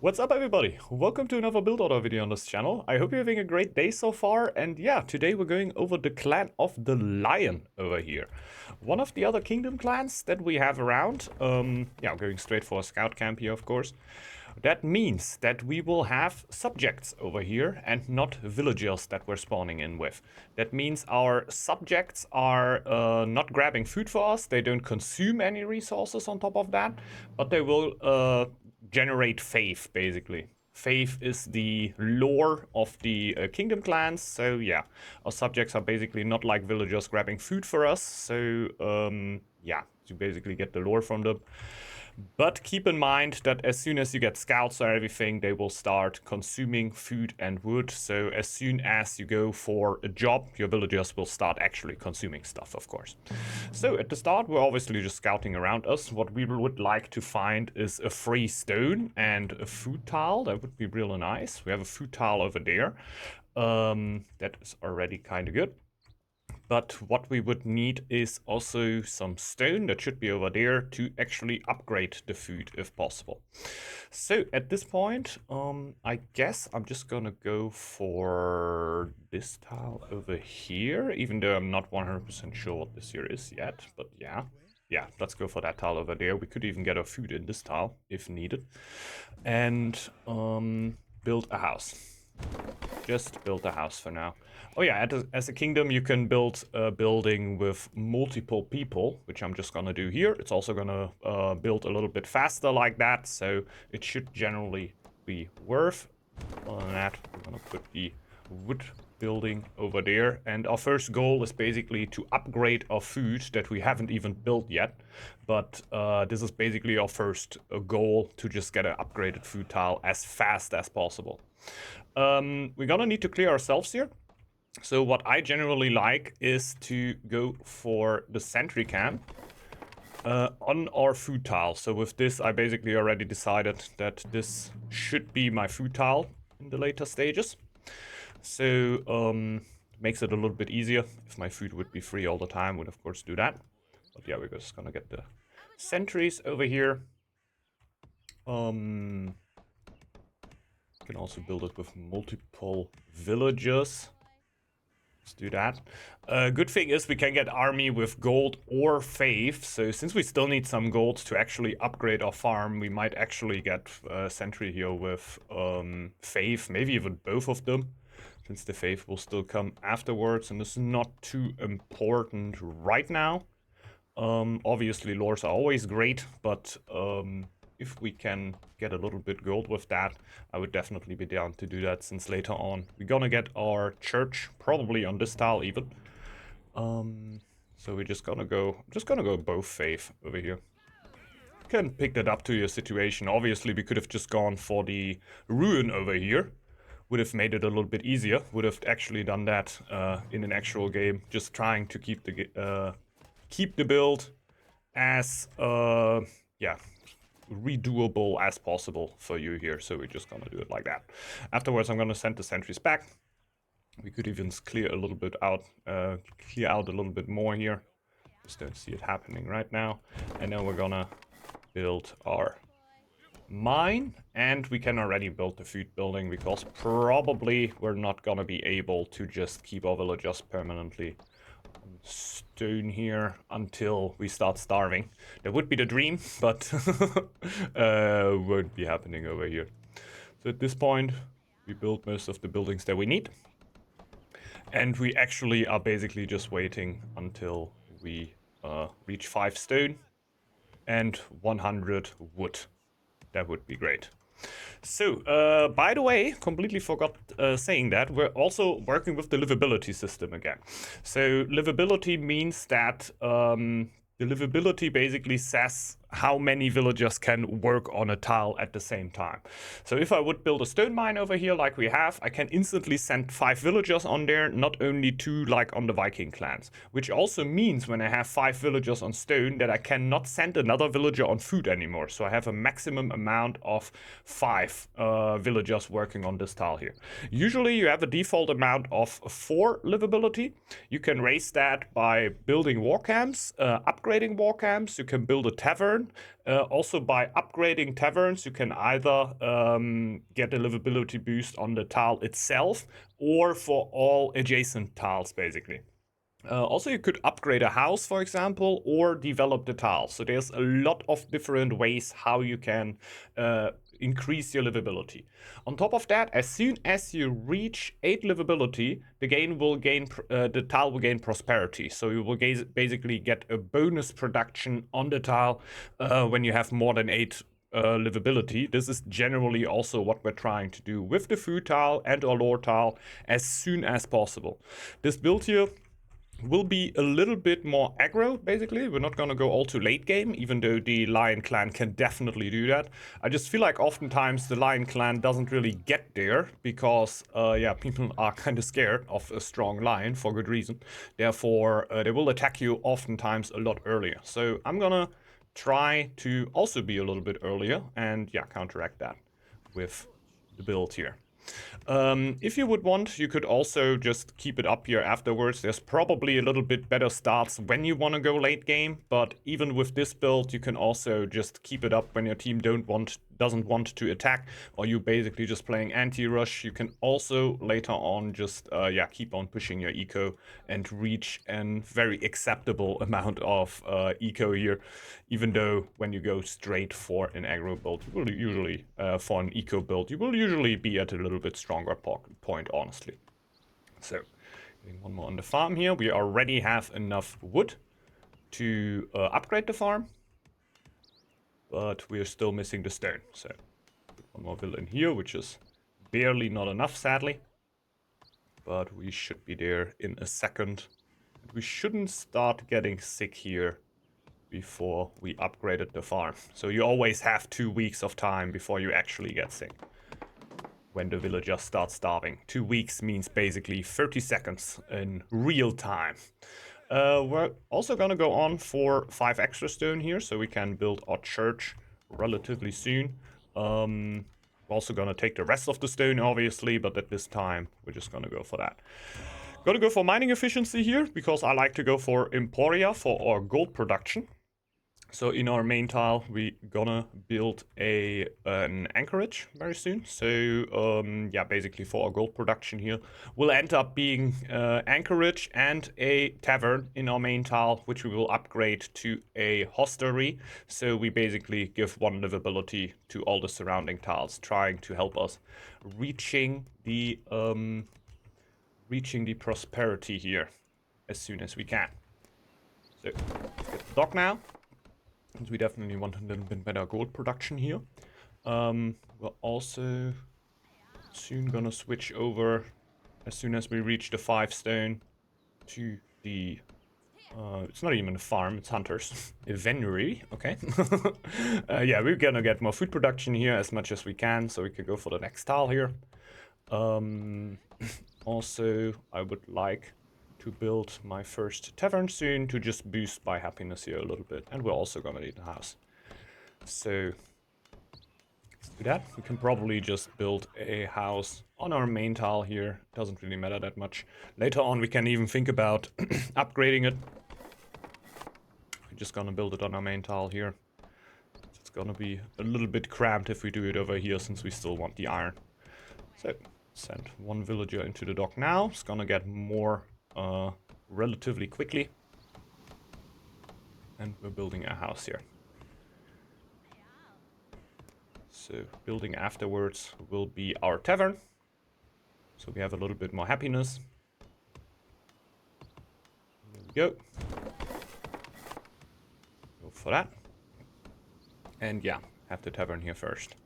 What's up everybody? Welcome to another build order video on this channel. I hope you're having a great day so far, and yeah, today we're going over the clan of the Lion over here. One of the other kingdom clans that we have around. Yeah, going straight for a scout camp here, of course. That means that we will have subjects over here and not villagers that we're spawning in with. That means our subjects are not grabbing food for us, they don't consume any resources on top of that, but they will generate faith, basically. Faith is the lore of the kingdom clans, so yeah, our subjects are basically not like villagers grabbing food for us, so yeah, you basically get the lore from them. But keep in mind that as soon as you get scouts or everything, they will start consuming food and wood. So as soon as you go for a job, your villagers will start actually consuming stuff, of course. So at the start, we're obviously just scouting around us. What we would like to find is a free stone and a food tile. That would be really nice. We have a food tile over there. That is already kind of good. But what we would need is also some stone that should be over there to actually upgrade the food if possible. So at this point, I guess I'm just gonna go for this tile over here, even though I'm not 100% sure what this here is yet, but yeah. Yeah, let's go for that tile over there. We could even get our food in this tile if needed. And build a house. Just build a house for now. Oh yeah, as a kingdom, you can build a building with multiple people, which I'm just gonna do here. It's also gonna build a little bit faster like that, so it should generally be worth. Other than that, we're gonna put the wood building over there. And our first goal is basically to upgrade our food that we haven't even built yet. But this is basically our first goal, to just get an upgraded food tile as fast as possible. We're gonna need to clear ourselves here. So what I generally like is to go for the sentry camp on our food tile. So with this, I basically already decided that this should be my food tile in the later stages. So makes it a little bit easier. If my food would be free all the time, would of course do that. But yeah, we're just gonna get the sentries over here. Can also build it with multiple villagers. Let's do that. Good thing is we can get army with gold or faith. So since we still need some gold to actually upgrade our farm, we might actually get sentry here with faith, maybe even both of them, since the faith will still come afterwards, and it's not too important right now. Obviously lores are always great, but if we can get a little bit gold with that, I would definitely be down to do that, since later on we're gonna get our church probably on this tile even. So we're just gonna go both faith over here. You can pick that up to your situation. Obviously we could have just gone for the ruin over here. Would have made it a little bit easier. Would have actually done that in an actual game, just trying to keep the build as yeah, redoable as possible for you here. So we're just gonna do it like that. Afterwards, I'm gonna send the sentries back. We could even clear a little bit out, clear out a little bit more here. Just don't see it happening right now. And then we're gonna build our mine, and we can already build the food building, because probably we're not gonna be able to just keep our villagers permanently stone here until we start starving. That would be the dream, but won't be happening over here. So at this point, we built most of the buildings that we need. And we actually are basically just waiting until we reach 5 stone and 100 wood. That would be great. So, by the way, completely forgot saying that, we're also working with the livability system again. So, livability means that the livability basically says how many villagers can work on a tile at the same time. So if I would build a stone mine over here like we have, I can instantly send 5 villagers on there, not only 2 like on the Viking clans. Which also means when I have 5 villagers on stone that I cannot send another villager on food anymore. So I have a maximum amount of 5 villagers working on this tile here. Usually you have a default amount of 4 livability. You can raise that by building war camps, upgrading war camps. You can build a tavern, tavern. Also, by upgrading taverns, you can either get a livability boost on the tile itself or for all adjacent tiles, basically. Also, you could upgrade a house, for example, or develop the tile. So there's a lot of different ways how you can increase your livability. On top of that, as soon as you reach 8 livability, the tile will gain prosperity. So you will basically get a bonus production on the tile when you have more than 8 livability. This is generally also what we're trying to do with the food tile and our lore tile as soon as possible. This build here will be a little bit more aggro, basically. We're not gonna go all to late game, even though the Lion Clan can definitely do that. I just feel like oftentimes the Lion Clan doesn't really get there because, yeah, people are kind of scared of a strong lion for good reason. Therefore, they will attack you oftentimes a lot earlier. So I'm gonna try to also be a little bit earlier and, yeah, counteract that with the build here. If you would want, you could also just keep it up here afterwards. There's probably a little bit better starts when you want to go late game, but even with this build, you can also just keep it up when your team doesn't want to attack, or you basically just playing anti-rush. You can also later on just yeah, keep on pushing your eco and reach a very acceptable amount of eco here, even though when you go straight for an aggro build, you will usually for an eco build, you will usually be at a little bit stronger point, honestly. So getting one more on the farm here. We already have enough wood to upgrade the farm, but we're still missing the stone. So put one more villa in here, which is barely not enough, sadly. But we should be there in a second. We shouldn't start getting sick here before we upgraded the farm. So you always have 2 weeks of time before you actually get sick, when the villagers start starving. 2 weeks means basically 30 seconds in real time. We're also gonna go on for 5 extra stone here, so we can build our church relatively soon. We're also gonna take the rest of the stone, obviously, but at this time, we're just gonna go for that. Gotta go for mining efficiency here, because I like to go for Emporia for our gold production. So in our main tile, we're gonna build an anchorage very soon. So yeah, basically for our gold production here, we'll end up being anchorage and a tavern in our main tile, which we will upgrade to a hostelry. So we basically give 1 livability to all the surrounding tiles, trying to help us reaching the prosperity here as soon as we can. So let's get the dock now. We definitely want a little bit better gold production here. We're also soon gonna switch over, as soon as we reach the 5 stone, to the it's not even a farm, it's hunters. A venery, okay. Yeah, we're gonna get more food production here as much as we can, so we can go for the next tile here. Also, I would like to build my first tavern soon to just boost my happiness here a little bit. And we're also gonna need a house. So let's do that. We can probably just build a house on our main tile here. Doesn't really matter that much. Later on we can even think about upgrading it. We're just gonna build it on our main tile here. It's gonna be a little bit cramped if we do it over here, since we still want the iron. So send 1 villager into the dock now. It's gonna get more relatively quickly, and we're building a house here. So building afterwards will be our tavern, so we have a little bit more happiness. There we go. Go for that. And yeah, have the tavern here first.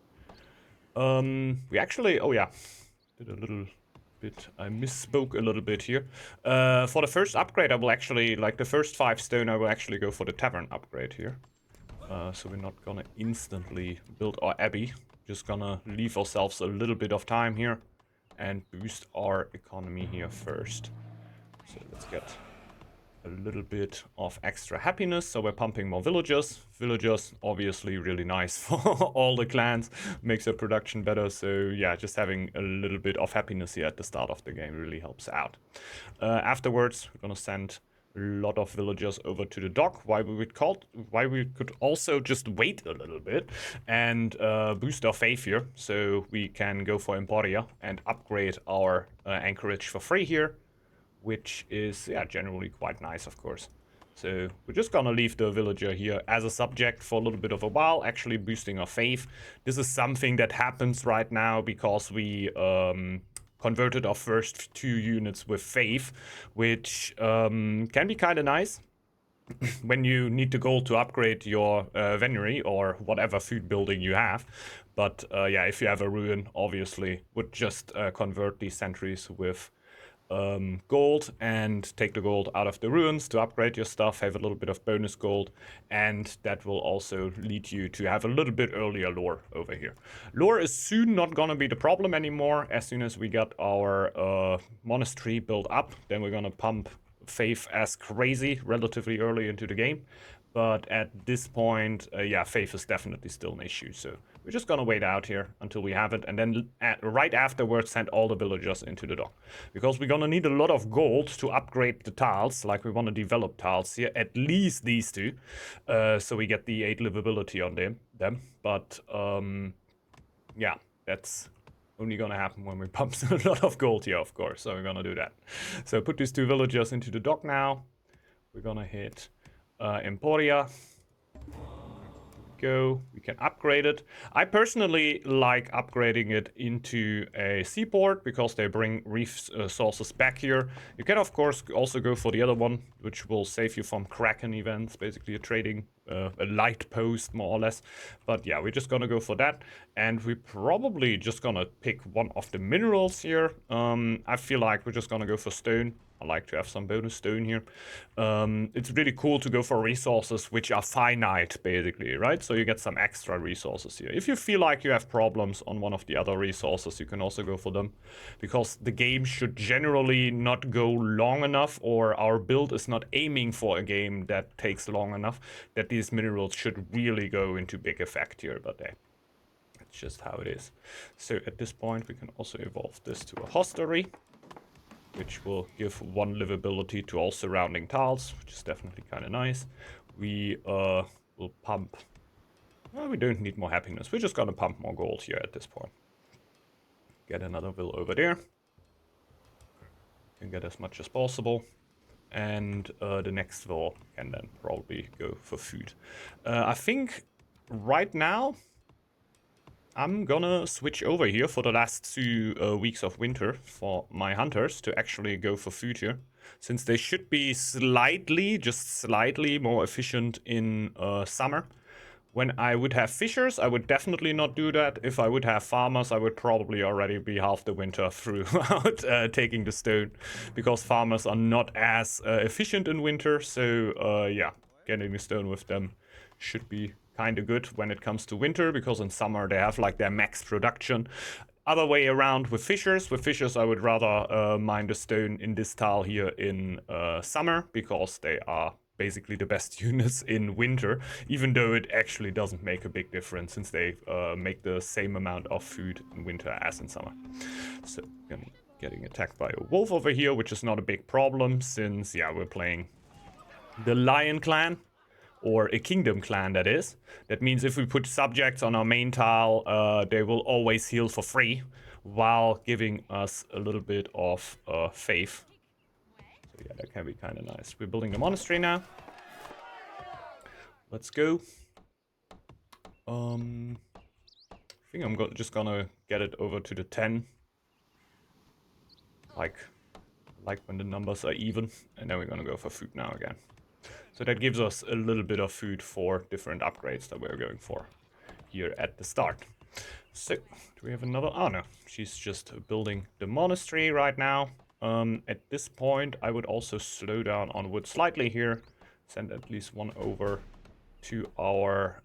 We actually, oh yeah, did a little bit, I misspoke a little bit here. For the first upgrade, I will actually, like the first 5 stone, I will actually go for the tavern upgrade here. So we're not gonna instantly build our abbey. Just gonna leave ourselves a little bit of time here and boost our economy here first. So let's get a little bit of extra happiness. So we're pumping more villagers. Villagers, obviously really nice for all the clans. Makes their production better. So yeah, just having a little bit of happiness here at the start of the game really helps out. Afterwards, we're gonna send lot of villagers over to the dock. Why we could also just wait a little bit and boost our faith here, so we can go for Emporia and upgrade our anchorage for free here, which is, yeah, generally quite nice, of course. So we're just gonna leave the villager here as a subject for a little bit of a while, actually boosting our faith. This is something that happens right now because we converted our first 2 units with faith, which can be kind of nice when you need the gold to upgrade your venery or whatever food building you have. But yeah, if you have a ruin, obviously would just convert these sentries with gold and take the gold out of the ruins to upgrade your stuff, have a little bit of bonus gold, and that will also lead you to have a little bit earlier lore over here. Lore is soon not gonna be the problem anymore. As soon as we get our monastery built up, then we're gonna pump faith as crazy relatively early into the game. But at this point, yeah, faith is definitely still an issue. So we're just gonna wait out here until we have it, and then right afterwards send all the villagers into the dock. Because we're gonna need a lot of gold to upgrade the tiles, like we wanna develop tiles here, at least these 2. So we get the 8 livability on them. But yeah, that's only gonna happen when we pump a lot of gold here, of course. So we're gonna do that. So put these 2 villagers into the dock now. We're gonna hit Emporia. Go. We can upgrade it. I personally like upgrading it into a seaport because they bring reef sources back here. You can of course also go for the other one, which will save you from Kraken events, basically a trading a light post more or less. But yeah, we're just gonna go for that, and we're probably just gonna pick one of the minerals here. I feel like we're just gonna go for stone. I like to have some bonus stone here. It's really cool to go for resources which are finite, basically, right? So you get some extra resources here. If you feel like you have problems on one of the other resources, you can also go for them, because the game should generally not go long enough, or our build is not aiming for a game that takes long enough, that these minerals should really go into big effect here, but that's just how it is. So at this point, we can also evolve this to a hostelry, which will give 1 livability to all surrounding tiles, which is definitely kind of nice. We will pump... Well, we don't need more happiness. We're just gonna pump more gold here at this point. Get another vill over there. Can get as much as possible. And the next vill can then probably go for food. I think right now I'm gonna switch over here for the last 2 weeks of winter for my hunters to actually go for food here, since they should be slightly, just slightly more efficient in summer. When I would have fishers, I would definitely not do that. If I would have farmers, I would probably already be half the winter throughout taking the stone, because farmers are not as efficient in winter. So yeah, getting the stone with them should be kind of good when it comes to winter, because in summer they have like their max production. Other way around with fishers. With fishers, I would rather mine the stone in this tile here in summer, because they are basically the best units in winter, even though it actually doesn't make a big difference, since they make the same amount of food in winter as in summer. So getting attacked by a wolf over here, which is not a big problem, since yeah, we're playing the Lion clan, or a kingdom clan, that is. That means if we put subjects on our main tile, they will always heal for free, while giving us a little bit of faith. So yeah, that can be kind of nice. We're building the monastery now. Let's go. I think I'm just gonna get it over to the 10. Like when the numbers are even, and then we're gonna go for food now again. So that gives us a little bit of food for different upgrades that we're going for here at the start. So, do we have another? Oh no, she's just building the monastery right now. At this point, I would also slow down on wood slightly here. Send at least 1 over to our,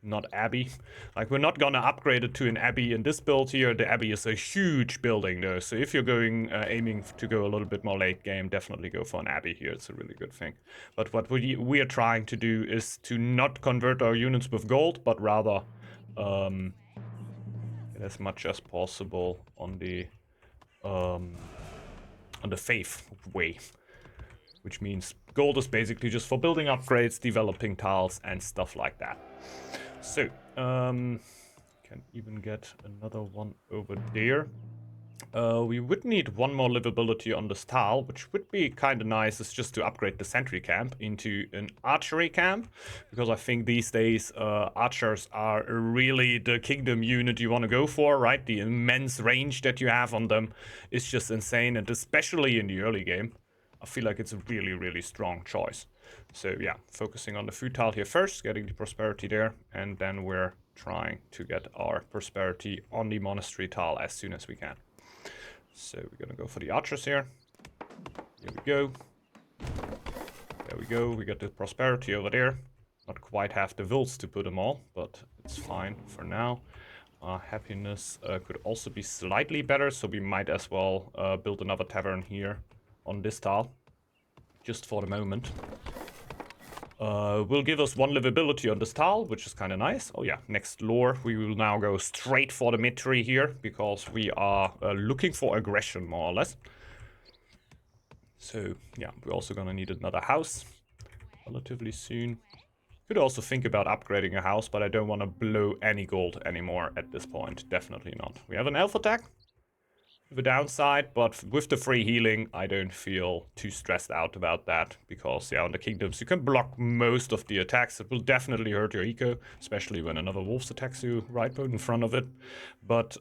not abbey. Like, we're not gonna upgrade it to an abbey in this build here. The abbey is a huge building though, so if you're going, aiming to go a little bit more late game, definitely go for an abbey here. It's a really good thing. But what we are trying to do is to not convert our units with gold, but rather, get as much as possible on the faith way. which means gold is basically just for building upgrades, developing tiles, and stuff like that. So, can even get another one over there. We would need one more livability on this tile, which would be kind of nice. Is just to upgrade the sentry camp into an archery camp, because I think these days archers are really the kingdom unit you want to go for, right? The immense range that you have on them is just insane, and especially in the early game, I feel like it's a really, really strong choice. So yeah, focusing on the food tile here first, getting the prosperity there, and then we're trying to get our prosperity on the monastery tile as soon as we can. So we're gonna go for the archers here. Here we go. There we go. We got the prosperity over there. Not quite half the volts to put them all, but it's fine for now. Happiness could also be slightly better, so we might as well build another tavern here on this tile, just for the moment. Will give us one livability on this tile, which is kind of nice. Oh yeah, next lore, we will now go straight for the mid tree here, because we are looking for aggression, more or less. So yeah, we're also gonna need another house relatively soon. Could also think about upgrading a house, but I don't want to blow any gold anymore at this point. Definitely not. We have an elf attack. The downside, but with the free healing, I don't feel too stressed out about that, because yeah, on the kingdoms you can block most of the attacks. It will definitely hurt your eco, especially when another wolf attacks you right in front of it. But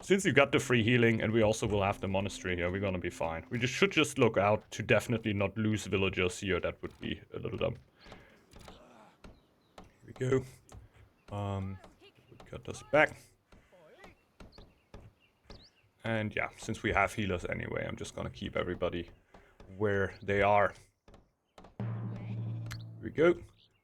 since you got the free healing, and we also will have the monastery here, we're gonna be fine. We should just look out to definitely not lose villagers here. That would be a little dumb. Here we go. Cut this back. And yeah, since we have healers anyway, I'm just gonna keep everybody where they are. Here we go.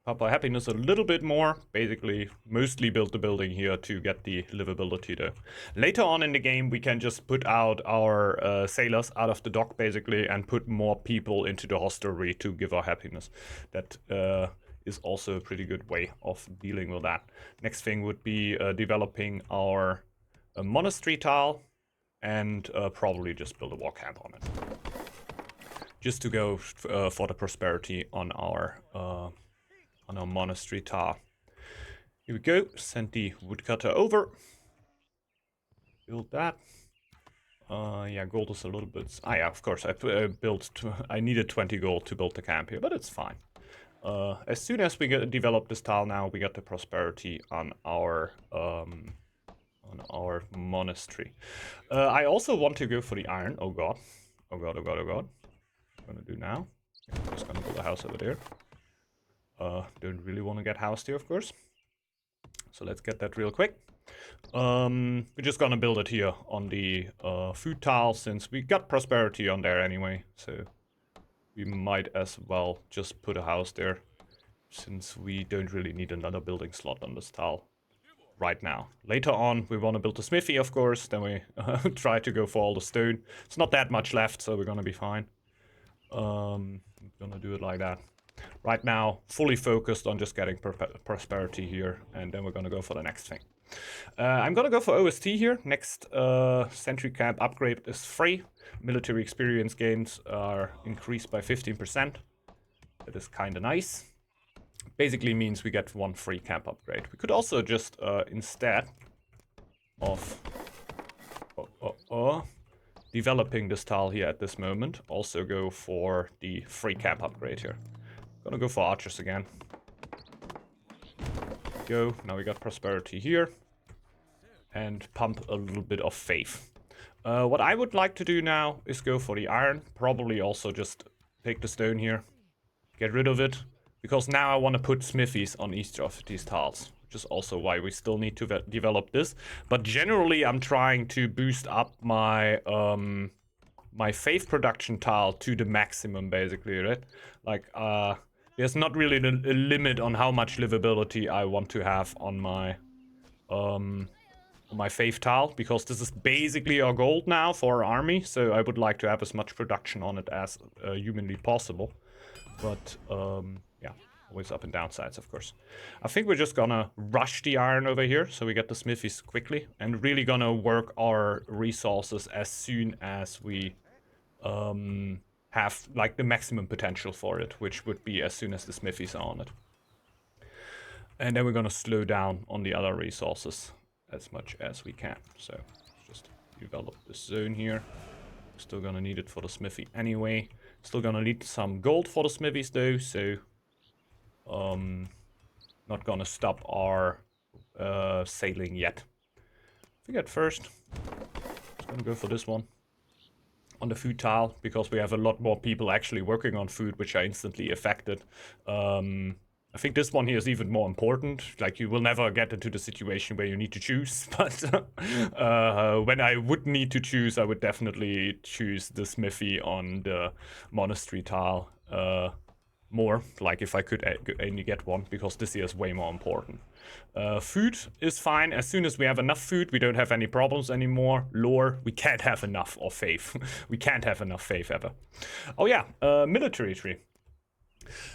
Up our happiness a little bit more. Basically, mostly build the building here to get the livability though. Later on in the game, we can just put out our sailors out of the dock, basically, and put more people into the hostelry to give our happiness. That is also a pretty good way of dealing with that. Next thing would be developing our monastery tile, and probably just build a war camp on it. Just to go for the prosperity on our monastery tile. Here we go. Send the woodcutter over. Build that. Yeah, gold is a little bit. Yeah, of course. I needed 20 gold to build the camp here, but it's fine. As soon as we develop this tile now, we got the prosperity on our monastery. I also want to go for the iron. Oh god. Oh god, oh god, oh god. What I'm gonna do now. I'm just gonna build a house over there. Don't really want to get housed here, of course. So let's get that real quick. We're just gonna build it here on the food tile, since we got prosperity on there anyway. So we might as well just put a house there, since we don't really need another building slot on this tile right now. Later on, we want to build a smithy, of course. Then we try to go for all the stone. It's not that much left, so we're gonna be fine. I'm gonna do it like that. Right now, fully focused on just getting prosperity here, and then we're gonna go for the next thing. I'm gonna go for OST here. Next sentry camp upgrade is free. Military experience gains are increased by 15%. That is kind of nice. Basically means we get one free camp upgrade. We could also just, instead of developing this tile here at this moment, also go for the free camp upgrade here. Gonna go for archers again. Go. Now we got prosperity here. And pump a little bit of faith. What I would like to do now is go for the iron. Probably also just take the stone here. Get rid of it. Because now I want to put smithies on each of these tiles, which is also why we still need to develop this. But generally, I'm trying to boost up my my faith production tile to the maximum, basically, right? Like, there's not really a limit on how much livability I want to have on my faith tile, because this is basically our gold now for our army. So I would like to have as much production on it as humanly possible. But yeah, always up and downsides, of course. I think we're just gonna rush the iron over here, so we get the smithies quickly, and really gonna work our resources as soon as we have like the maximum potential for it, which would be as soon as the smithies are on it. And then we're gonna slow down on the other resources as much as we can. So just develop this zone here. Still gonna need it for the smithy anyway. Still gonna need some gold for the smithies though, so not gonna stop our sailing yet. I think at first, just gonna go for this one on the food tile, because we have a lot more people actually working on food, which are instantly affected. I think this one here is even more important. Like, you will never get into the situation where you need to choose, but when I would need to choose, I would definitely choose the smithy on the monastery tile more, like if I could only get one, because this here is way more important. Food is fine. As soon as we have enough food, we don't have any problems anymore. Lore, we can't have enough, or faith. We can't have enough faith ever. Oh yeah, military tree.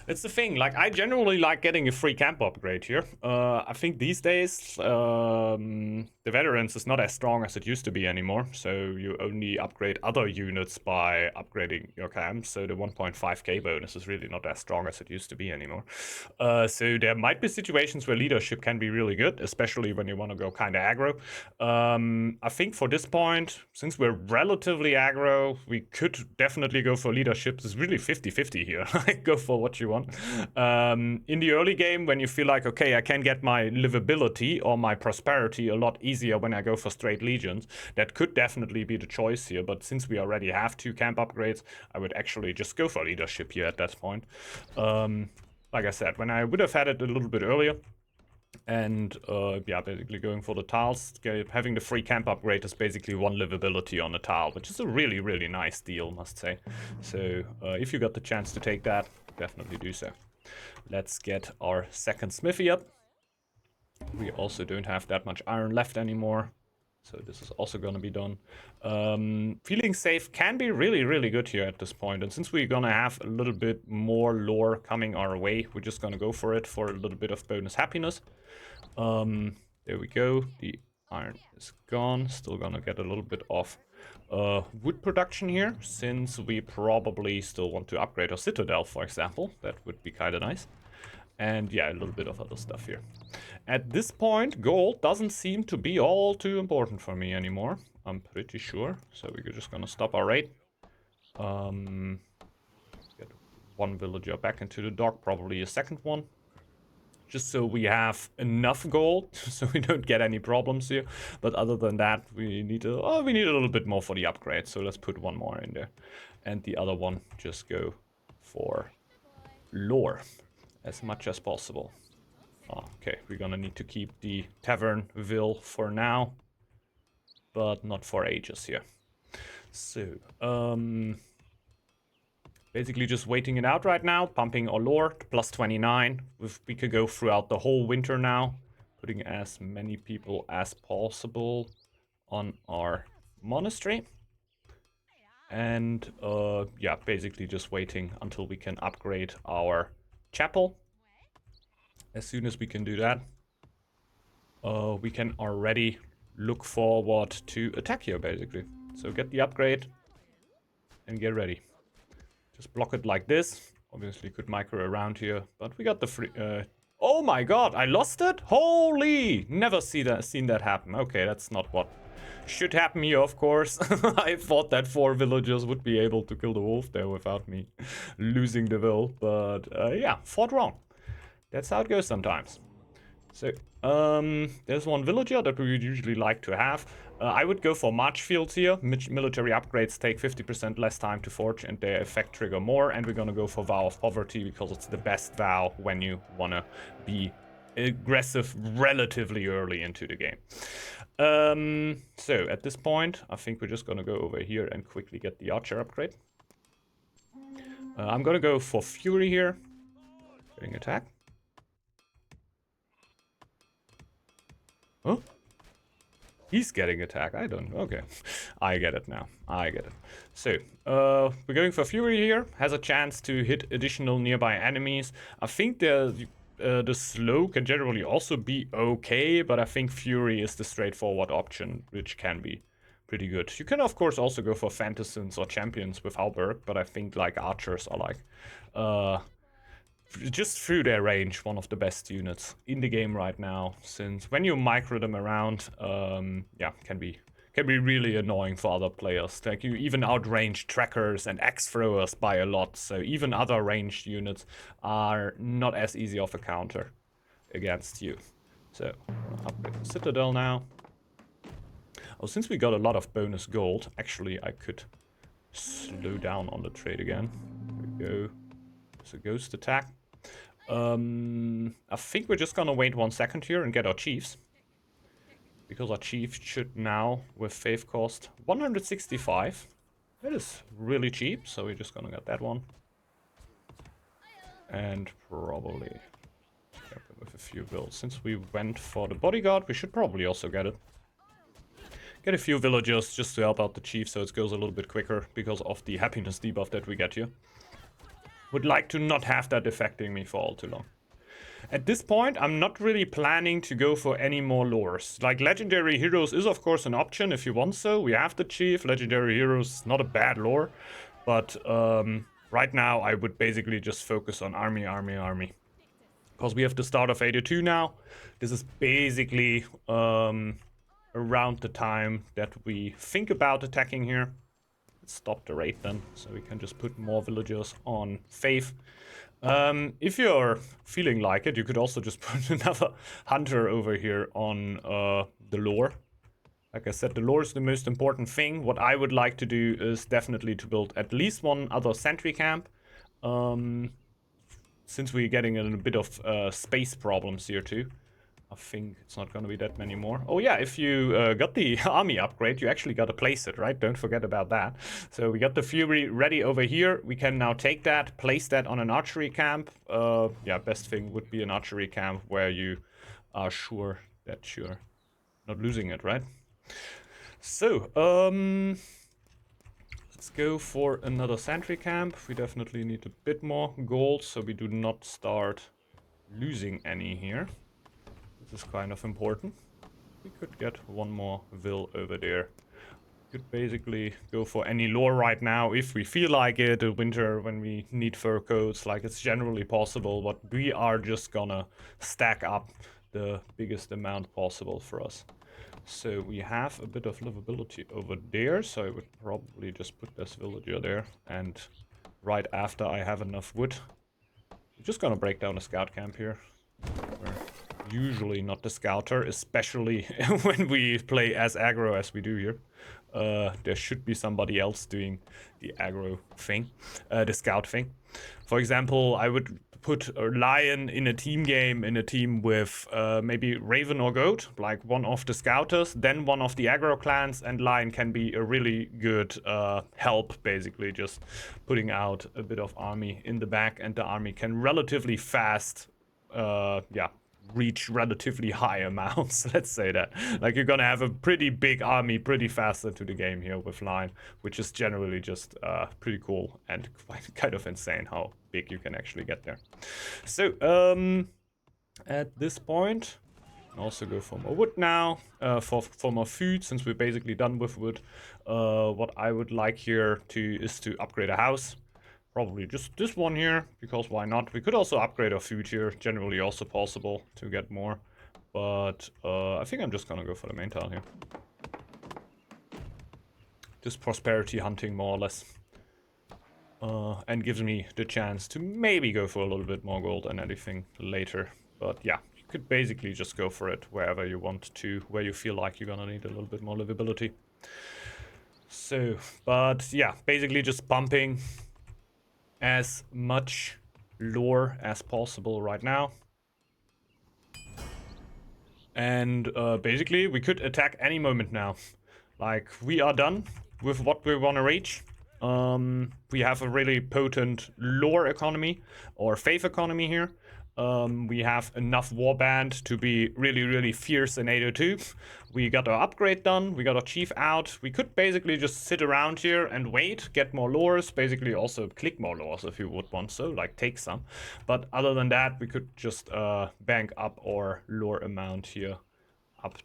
It's the thing, like, I generally like getting a free camp upgrade here. I think these days, the veterans is not as strong as it used to be anymore, so you only upgrade other units by upgrading your camp, so the 1.5k bonus is really not as strong as it used to be anymore. So there might be situations where leadership can be really good, especially when you want to go kind of aggro. I think for this point, since we're relatively aggro, we could definitely go for leadership. It's really 50-50 here. Go for what you want. In the early game, when you feel like, okay, I can get my livability or my prosperity a lot easier when I go for straight legions, that could definitely be the choice here. But since we already have 2 camp upgrades, I would actually just go for leadership here at that point. Like I said, when I would have had it a little bit earlier, and yeah, basically going for the tiles, having the free camp upgrade is basically 1 livability on a tile, which is a really, really nice deal, must say. So if you got the chance to take that, definitely do so. Let's get our second smithy up. We also don't have that much iron left anymore, so this is also gonna be done. Feeling safe can be really, really good here at this point, and since we're gonna have a little bit more lore coming our way, we're just gonna go for it for a little bit of bonus happiness. There we go. The iron is gone. Still gonna get a little bit of wood production here, since we probably still want to upgrade our citadel, for example. That would be kind of nice. And yeah, a little bit of other stuff here. At this point, gold doesn't seem to be all too important for me anymore, I'm pretty sure. So we're just gonna stop our raid. Get 1 villager back into the dock, probably a second one, just so we have enough gold, so we don't get any problems here. But other than that, we need a little bit more for the upgrade, so let's put 1 more in there. And the other one, just go for lore as much as possible. Okay, we're gonna need to keep the Tavernville for now, but not for ages here. So, basically just waiting it out right now, pumping our lore to plus 29. We could go throughout the whole winter now, putting as many people as possible on our monastery. And yeah, basically just waiting until we can upgrade our chapel. As soon as we can do that, we can already look forward to attack here, basically. So get the upgrade and get ready. Just block it like this. Obviously could micro around here, but we got the free... oh my god, I lost it? Holy! Never seen that happen. Okay, that's not what should happen here, of course. I thought that 4 villagers would be able to kill the wolf there without me losing the will, but yeah, fought wrong. That's how it goes sometimes. So, there's 1 villager that we would usually like to have. I would go for March Fields here. Military upgrades take 50% less time to forge, and their effect trigger more. And we're gonna go for Vow of Poverty, because it's the best vow when you wanna be aggressive relatively early into the game. So, at this point, I think we're just gonna go over here and quickly get the Archer upgrade. I'm gonna go for Fury here. Getting attack. Huh? He's getting attack. I don't know. Okay. I get it now. I get it. So, we're going for Fury here. Has a chance to hit additional nearby enemies. I think the slow can generally also be okay, but I think Fury is the straightforward option, which can be pretty good. You can of course also go for Fantasins or Champions with Halberg, but I think like Archers are like just through their range one of the best units in the game right now, since when you micro them around, yeah, can be really annoying for other players. Like you even outrange trackers and axe throwers by a lot, so even other ranged units are not as easy of a counter against you. So upgrade the Citadel now. Oh, since we got a lot of bonus gold, actually I could slow down on the trade again. There we go. It's a ghost attack. I think we're just gonna wait 1 second here and get our chiefs. Because our chief should now, with faith cost 165. It is really cheap, so we're just gonna get that one. And probably get it with a few builds. Since we went for the bodyguard, we should probably also get it. Get a few villagers just to help out the chief so it goes a little bit quicker because of the happiness debuff that we get here. Would like to not have that affecting me for all too long. At this point, I'm not really planning to go for any more lores. Like, Legendary Heroes is of course an option if you want so. We have the Chief, Legendary Heroes, not a bad lore. But right now, I would basically just focus on army. Because we have the start of 82 now. This is basically around the time that we think about attacking here. Let's stop the raid then, so we can just put more villagers on Faith. If you're feeling like it, you could also just put another hunter over here on the lore. Like I said, the lore is the most important thing. What I would like to do is definitely to build at least one other sentry camp. Since we're getting a bit of space problems here too. I think it's not going to be that many more. Oh yeah, if you got the army upgrade, you actually got to place it, right? Don't forget about that. So we got the Fury ready over here. We can now take that, place that on an archery camp. Yeah, best thing would be an archery camp where you are sure that you're not losing it, right? So, let's go for another sentry camp. We definitely need a bit more gold, so we do not start losing any here. This is kind of important. We could get one more Vil over there. Could basically go for any lore right now if we feel like it. The winter when we need fur coats, like it's generally possible, but we are just gonna stack up the biggest amount possible for us. So we have a bit of livability over there, so I would probably just put this villager there, and right after I have enough wood, I'm just gonna break down a scout camp here. Usually not the scouter, especially when we play as aggro as we do here. There should be somebody else doing the aggro thing, the scout thing. For example, I would put a lion in a team game, in a team with maybe raven or goat, like one of the scouters, then one of the aggro clans, and lion can be a really good help, basically just putting out a bit of army in the back, and the army can relatively fast, yeah, reach relatively high amounts. Let's say that. Like, you're gonna have a pretty big army pretty fast into the game here with Lion, which is generally just pretty cool and quite kind of insane how big you can actually get there. So at this point, also go for more wood now, for more food, since we're basically done with wood. What I would like here is to upgrade a house. Probably just this one here, because why not? We could also upgrade our food here, generally also possible to get more. But I think I'm just gonna go for the main tile here. Just prosperity hunting, more or less. And gives me the chance to maybe go for a little bit more gold and anything later. But yeah, you could basically just go for it wherever you want to, where you feel like you're gonna need a little bit more livability. So, but yeah, basically just pumping as much lore as possible right now. And basically we could attack any moment now. Like, we are done with what we want to reach. We have a really potent lore economy or faith economy here. We have enough warband to be really fierce in 802. We got our upgrade done, we got our chief out. We could basically just sit around here and wait, get more lores, basically also click more lores if you would want so, like take some. But other than that, we could just bank up our lore amount here up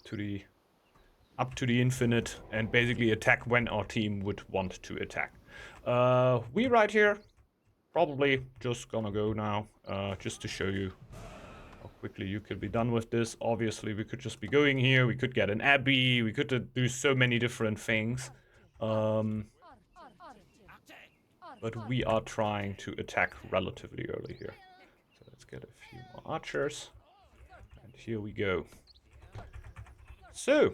up to the infinite and basically attack when our team would want to attack. We right here probably just gonna go now, just to show you how quickly you could be done with this. Obviously, we could just be going here. We could get an abbey. We could do so many different things. But we are trying to attack relatively early here. So let's get a few more archers. And here we go. So,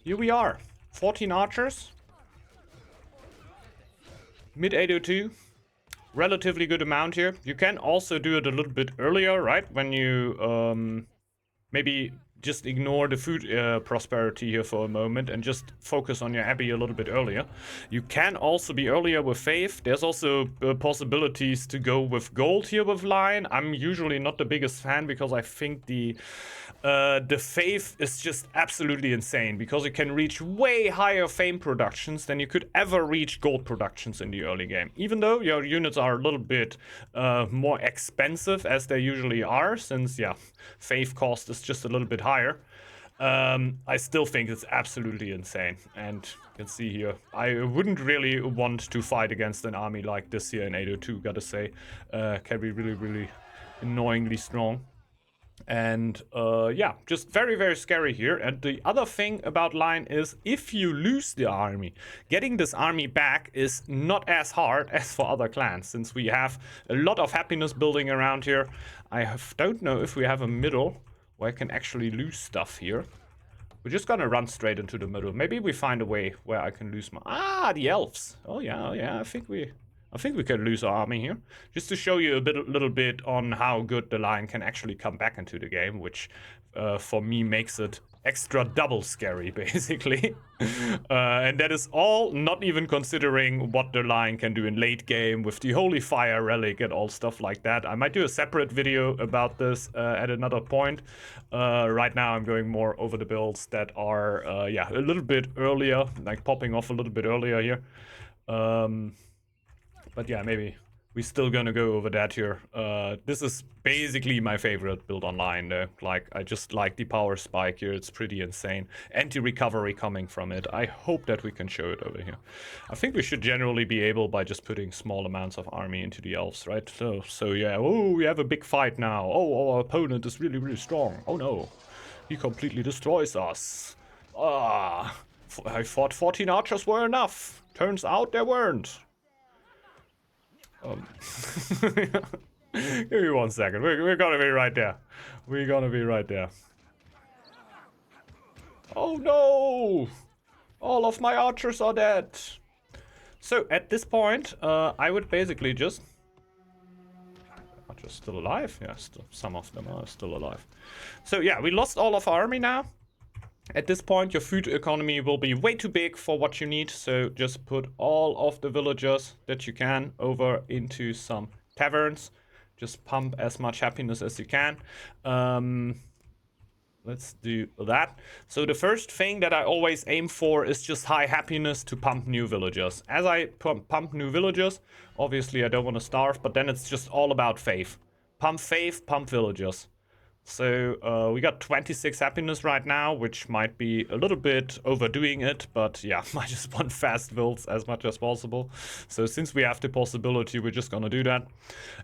here we are. 14 archers. Mid 802. Relatively good amount here. You can also do it a little bit earlier, right? When you maybe just ignore the food prosperity here for a moment and just focus on your abbey a little bit earlier. You can also be earlier with faith. There's also possibilities to go with gold here with lion. I'm usually not the biggest fan because I think the faith is just absolutely insane because it can reach way higher fame productions than you could ever reach gold productions in the early game. Even though your units are a little bit more expensive as they usually are, since yeah, faith cost is just a little bit higher. I still think it's absolutely insane. And you can see here, I wouldn't really want to fight against an army like this here in 802, gotta say. Can be really, really annoyingly strong. And yeah, just very, very scary here. And the other thing about Lion is if you lose the army, getting this army back is not as hard as for other clans, since we have a lot of happiness building around here. Don't know if we have a middle where I can actually lose stuff here. We're just gonna run straight into the middle. Maybe we find a way where I can lose my... Ah, the elves. Oh yeah, I think we can lose our army here. Just to show you a little bit on how good the lion can actually come back into the game, which for me makes it extra double scary, basically. And that is all not even considering what the lion can do in late game with the Holy Fire Relic and all stuff like that. I might do a separate video about this at another point. Right now I'm going more over the builds that are, yeah, a little bit earlier, like popping off a little bit earlier here. But yeah, maybe we're still gonna go over that here. This is basically my favorite build online though. Like, I just like the power spike here. It's pretty insane. Anti-recovery coming from it. I hope that we can show it over here. I think we should generally be able by just putting small amounts of army into the elves, right? So yeah, oh, we have a big fight now. Oh, our opponent is really, really strong. Oh no, he completely destroys us. Ah, I thought 14 archers were enough. Turns out they weren't. Give me 1 second. We're gonna be right there. We're gonna be right there. Oh no! All of my archers are dead. So at this point, I would basically just... Archers still alive? Yeah, some of them are still alive. So yeah, we lost all of our army now. At this point, your food economy will be way too big for what you need, so just put all of the villagers that you can over into some taverns. Just pump as much happiness as you can. Let's do that. So the first thing that I always aim for is just high happiness to pump new villagers. As I pump new villagers, obviously I don't want to starve, but then it's just all about faith. Pump faith, pump villagers. So we got 26 happiness right now, which might be a little bit overdoing it, but yeah, I just want fast builds as much as possible. So since we have the possibility, we're just gonna do that.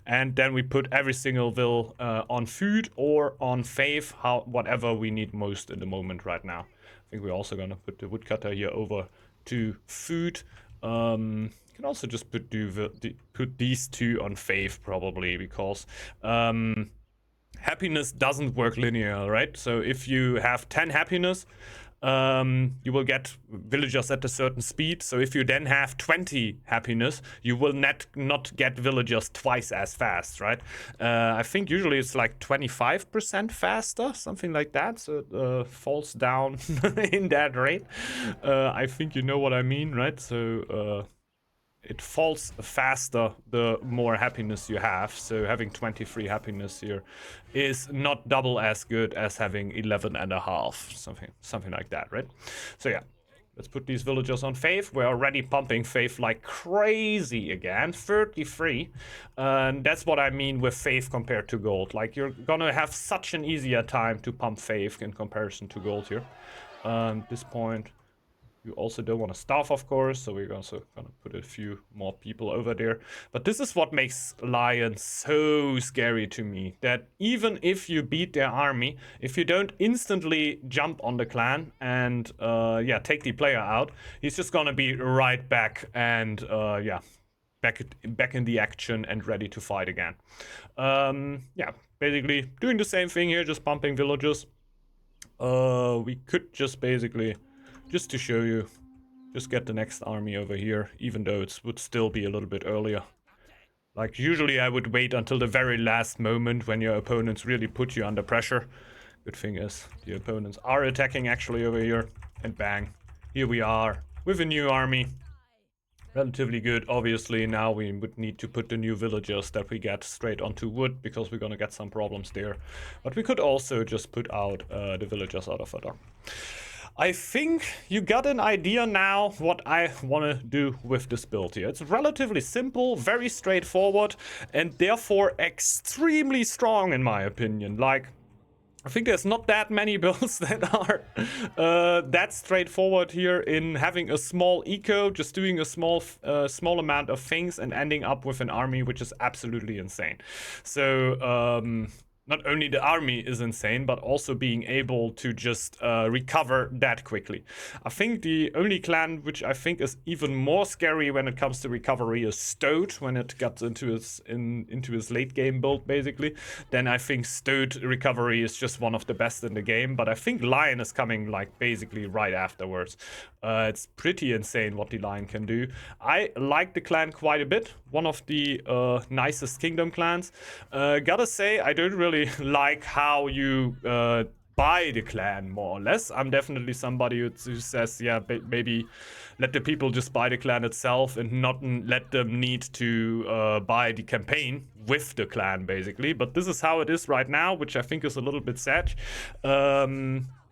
And then we put every single vill on food or on faith, whatever we need most in the moment right now. I think we're also gonna put the woodcutter here over to food. You can also just put these two on faith probably, because happiness doesn't work linear, right? So if you have 10 happiness, you will get villagers at a certain speed. So if you then have 20 happiness, you will not get villagers twice as fast, right? I think usually it's like 25% faster, something like that. So it falls down in that rate. I think you know what I mean, right? So it falls faster the more happiness you have. So having 23 happiness here is not double as good as having 11 and a half, something like that, right? So yeah, Let's put these villagers on faith. We're already pumping faith like crazy again. 33. And that's what I mean with faith compared to gold. Like, you're gonna have such an easier time to pump faith in comparison to gold here. At this point, you also don't want to starve, of course, so we're also gonna put a few more people over there. But this is what makes Lion so scary to me, that even if you beat their army, if you don't instantly jump on the clan and yeah, take the player out, he's just gonna be right back and yeah, back in the action and ready to fight again. Yeah, basically doing the same thing here, just pumping villagers. We could just basically, just to show you, just get the next army over here, even though it would still be a little bit earlier. Like, usually I would wait until the very last moment when your opponents really put you under pressure. Good thing is, the opponents are attacking actually over here, and bang, here we are with a new army. Relatively good. Obviously, now we would need to put the new villagers that we get straight onto wood, because we're gonna get some problems there. But we could also just put out the villagers out of fodder. I think you got an idea now what I want to do with this build here. It's relatively simple, very straightforward, and therefore extremely strong in my opinion. Like, I think there's not that many builds that are that straightforward here in having a small eco, just doing a small amount of things and ending up with an army which is absolutely insane. So not only the army is insane, but also being able to just recover that quickly. I think the only clan which I think is even more scary when it comes to recovery is Stoat, when it gets into his late game build, basically. Then I think Stoat recovery is just one of the best in the game, but I think Lion is coming like basically right afterwards. It's pretty insane what the Lion can do. I like the clan quite a bit. One of the nicest kingdom clans. Gotta say, I don't really like how you buy the clan, more or less. I'm definitely somebody who says, yeah, maybe let the people just buy the clan itself and not let them need to buy the campaign with the clan, basically. But this is how it is right now, which I think is a little bit sad.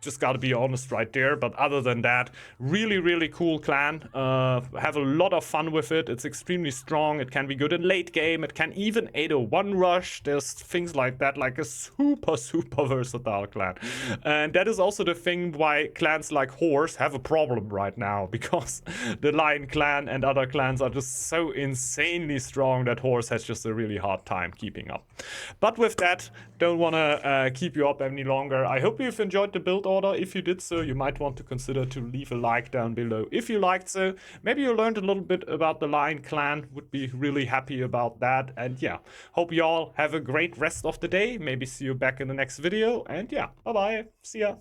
Just gotta be honest right there. But other than that, really, really cool clan. Have a lot of fun with it. It's extremely strong. It can be good in late game. It can even aid a one rush. There's things like that, like a super, super versatile clan. And that is also the thing why clans like Horse have a problem right now, because the Lion clan and other clans are just so insanely strong that Horse has just a really hard time keeping up. But with that, don't want to keep you up any longer. I hope you've enjoyed the build order. If you did so, you might want to consider to leave a like down below if you liked so. Maybe you learned a little bit about the Lion clan. Would be really happy about that. And yeah, hope you all have a great rest of the day. Maybe see you back in the next video. And yeah, bye bye. See ya.